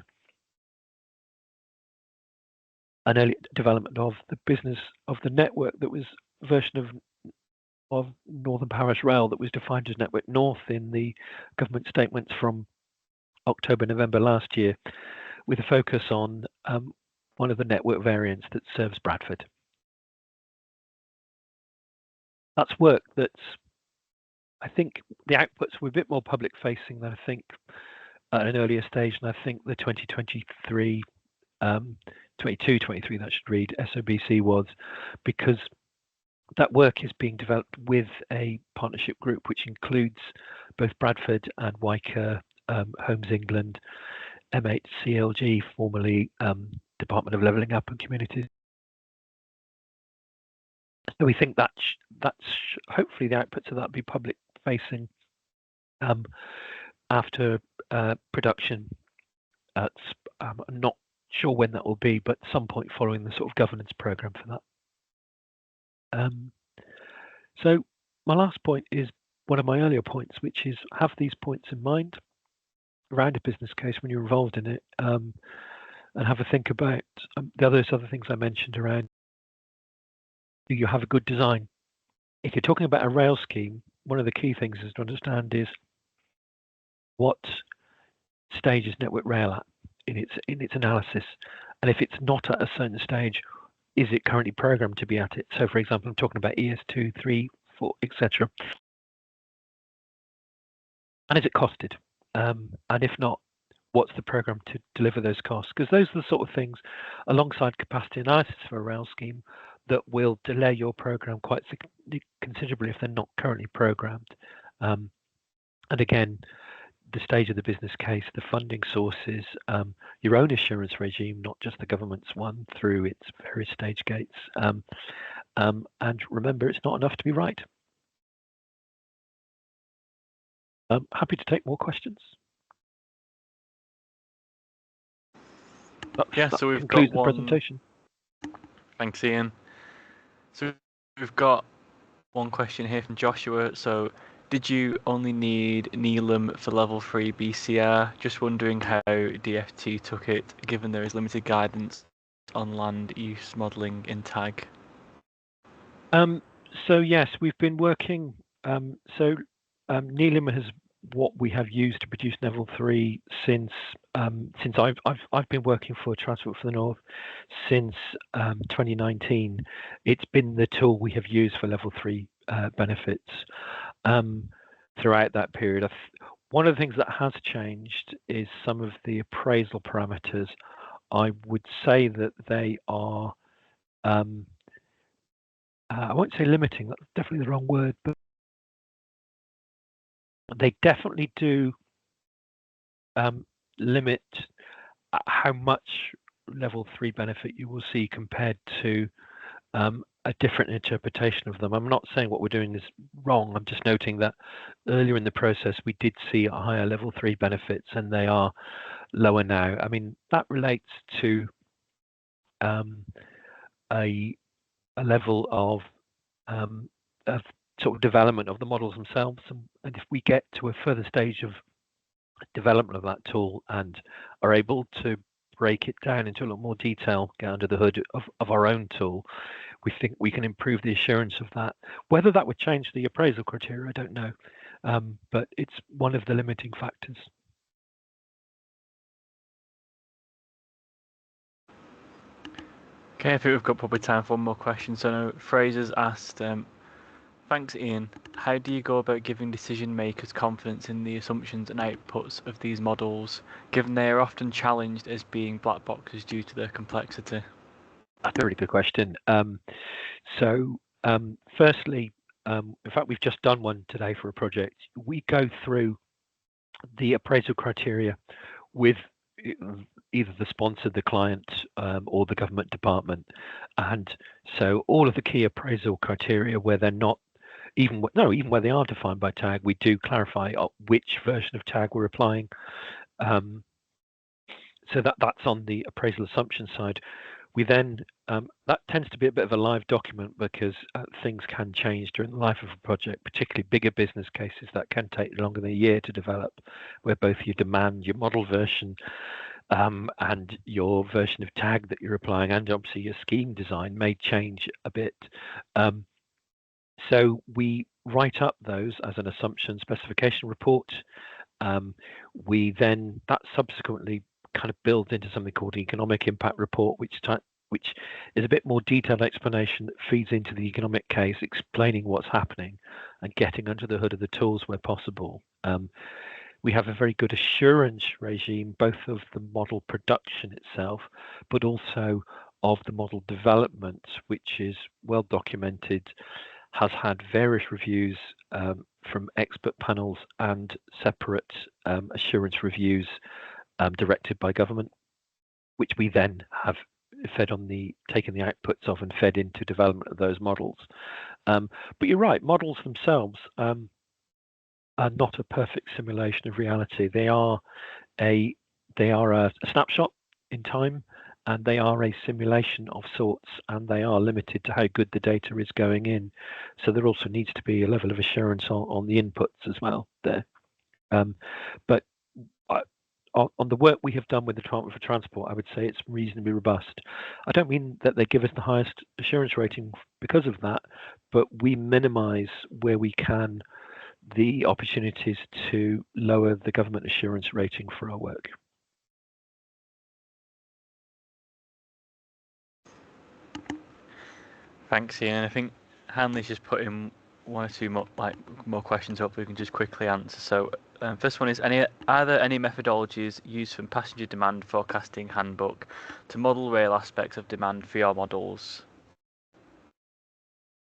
An early development of the business of the network that was a version of Northern Parish Rail that was defined as Network North in the government statements from October, November last year, with a focus on one of the network variants that serves Bradford. That's work that's, I think the outputs were a bit more public facing than I think at an earlier stage, and I think the 2023, 22-23 that should read SOBC was, because that work is being developed with a partnership group which includes both Bradford and Wyker, Homes England, M8CLG, formerly Department of Levelling Up and Communities. So we think that's hopefully the outputs of that will be public facing after production. I'm not sure when that will be, but some point following the sort of governance program for that. So my last point is one of my earlier points, which is have these points in mind around a business case when you're involved in it, and have a think about the other things I mentioned around, do you have a good design? If you're talking about a rail scheme, one of the key things is to understand is what stage is Network Rail at in its analysis, and if it's not at a certain stage, is it currently programmed to be at it? So, for example, I'm talking about ES2, 3, 4, etc. And is it costed? And if not, what's the program to deliver those costs? Because those are the sort of things, alongside capacity analysis for a rail scheme, that will delay your program quite considerably if they're not currently programmed. And again, the stage of the business case, the funding sources, your own assurance regime, not just the government's one, through its various stage gates. And remember, it's not enough to be right. I'm happy to take more questions. So we've got the presentation. Thanks, Ian. So we've got one question here from Joshua. So, did you only need NELM for level 3 BCR? Just wondering how DFT took it, given there is limited guidance on land use modelling in TAG. So yes, we've been working. NELM has what we have used to produce level 3 since I've been working for Transport for the North since 2019. It's been the tool we have used for level 3 benefits throughout that period. One of the things that has changed is some of the appraisal parameters. I would say that they are, I won't say limiting, that's definitely the wrong word, but they definitely do limit how much level 3 benefit you will see compared to a different interpretation of them. I'm not saying what we're doing is wrong. I'm just noting that earlier in the process we did see higher level 3 benefits, and they are lower now. I mean, that relates to a level of sort of development of the models themselves, and if we get to a further stage of development of that tool and are able to break it down into a lot more detail, get under the hood of our own tool, we think we can improve the assurance of that. Whether that would change the appraisal criteria, I don't know. but it's one of the limiting factors. Okay, I think we've got probably time for one more question. So now Fraser's asked, thanks Iain, how do you go about giving decision makers confidence in the assumptions and outputs of these models, given they are often challenged as being black boxes due to their complexity? That's a really good question. Firstly, in fact, we've just done one today for a project. We go through the appraisal criteria with either the sponsor, the client, or the government department, and so all of the key appraisal criteria where they're not even where they are defined by tag, we do clarify which version of tag we're applying. So that's on the appraisal assumption side. We then that tends to be a bit of a live document because things can change during the life of a project, particularly bigger business cases that can take longer than a year to develop, where both your demand, your model version, and your version of tag that you're applying, and obviously your scheme design may change a bit. So we write up those as an assumption specification report. We then that subsequently kind of builds into something called economic impact report, which is a bit more detailed explanation that feeds into the economic case, explaining what's happening and getting under the hood of the tools where possible. We have a very good assurance regime, both of the model production itself, but also of the model development, which is well documented, has had various reviews from expert panels and separate assurance reviews directed by government, which we then have taken the outputs of and fed into development of those models. But you're right, models themselves are not a perfect simulation of reality. They are a snapshot in time, and they are a simulation of sorts, and they are limited to how good the data is going in. So there also needs to be a level of assurance on the inputs as well there. But on the work we have done with the Department for Transport, I would say it's reasonably robust. I don't mean that they give us the highest assurance rating because of that, but we minimise where we can the opportunities to lower the government assurance rating for our work. Thanks, Iain. I think Hanley's just put in one or two more questions. Hopefully, we can just quickly answer. So, first one is: are there any methodologies used from passenger demand forecasting handbook to model rail aspects of demand for your models?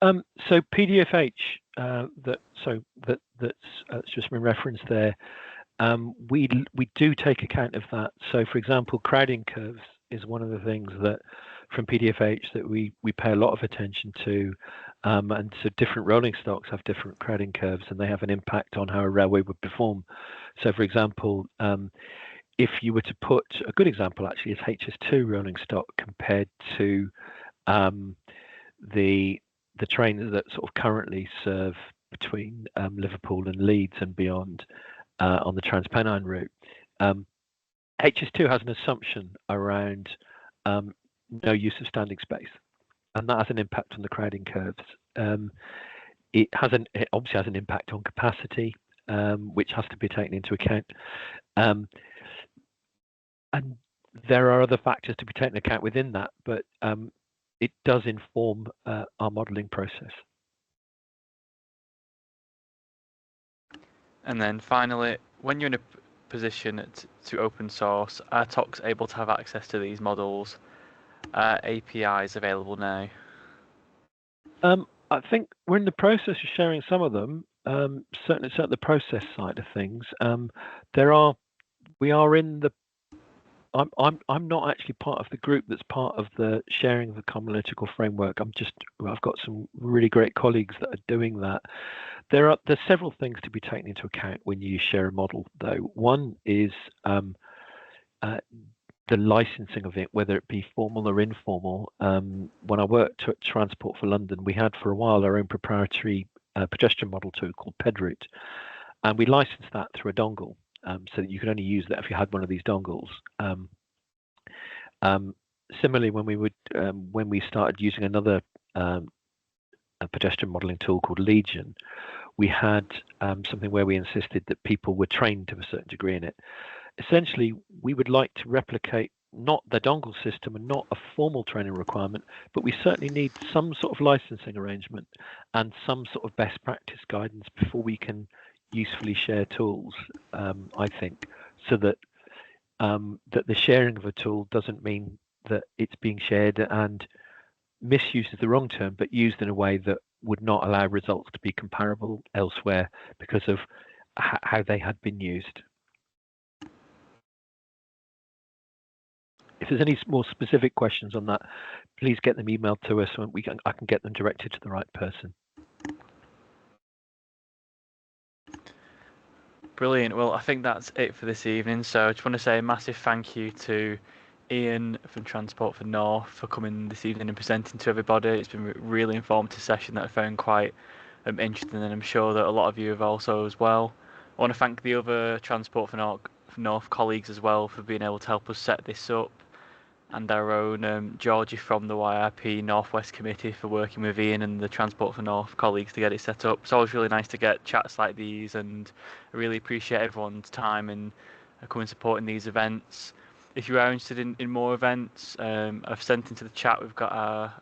So PDFH that's just been referenced there. We do take account of that. So, for example, crowding curves is one of the things that from PDFH that we pay a lot of attention to, and so different rolling stocks have different crowding curves, and they have an impact on how a railway would perform. So, for example, if you were to put a good example actually is HS2 rolling stock compared to the trains that sort of currently serve between Liverpool and Leeds and beyond on the Transpennine route. HS2 has an assumption around no use of standing space, and that has an impact on the crowding curves. It obviously has an impact on capacity, which has to be taken into account. And there are other factors to be taken into account within that, but it does inform our modelling process. And then finally, when you're in a position to open source, are TOCs able to have access to these models? APIs available now? I think we're in the process of sharing some of them. Certainly the process side of things. We are in the. I'm not actually part of the group that's part of the sharing of the common analytical framework. I've got some really great colleagues that are doing that. There's several things to be taken into account when you share a model, though. One is the licensing of it, whether it be formal or informal. When I worked at Transport for London, we had for a while our own proprietary pedestrian model tool called PedRoute, and we licensed that through a dongle, so that you could only use that if you had one of these dongles. Similarly, when we started using another a pedestrian modelling tool called Legion, we had something where we insisted that people were trained to a certain degree in it. Essentially, we would like to replicate not the dongle system and not a formal training requirement, but we certainly need some sort of licensing arrangement and some sort of best practice guidance before we can usefully share tools, I think, so that that the sharing of a tool doesn't mean that it's being shared and misuse is the wrong term, but used in a way that would not allow results to be comparable elsewhere because of how they had been used. If there's any more specific questions on that, please get them emailed to us and I can get them directed to the right person. Brilliant. Well, I think that's it for this evening. So I just want to say a massive thank you to Iain from Transport for North for coming this evening and presenting to everybody. It's been a really informative session that I found quite interesting, and I'm sure that a lot of you have also as well. I want to thank the other Transport for North colleagues as well for being able to help us set this up, and our own Georgie from the YRP Northwest Committee for working with Iain and the Transport for North colleagues to get it set up. It's always really nice to get chats like these, and I really appreciate everyone's time and coming supporting these events. If you are interested in more events, I've sent into the chat, we've got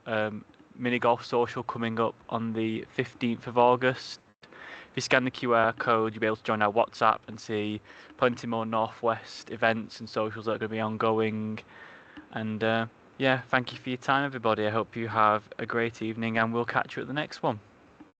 our mini golf social coming up on the 15th of August. If you scan the QR code, you'll be able to join our WhatsApp and see plenty more Northwest events and socials that are going to be ongoing. And yeah, thank you for your time, everybody. I hope you have a great evening, and we'll catch you at the next one.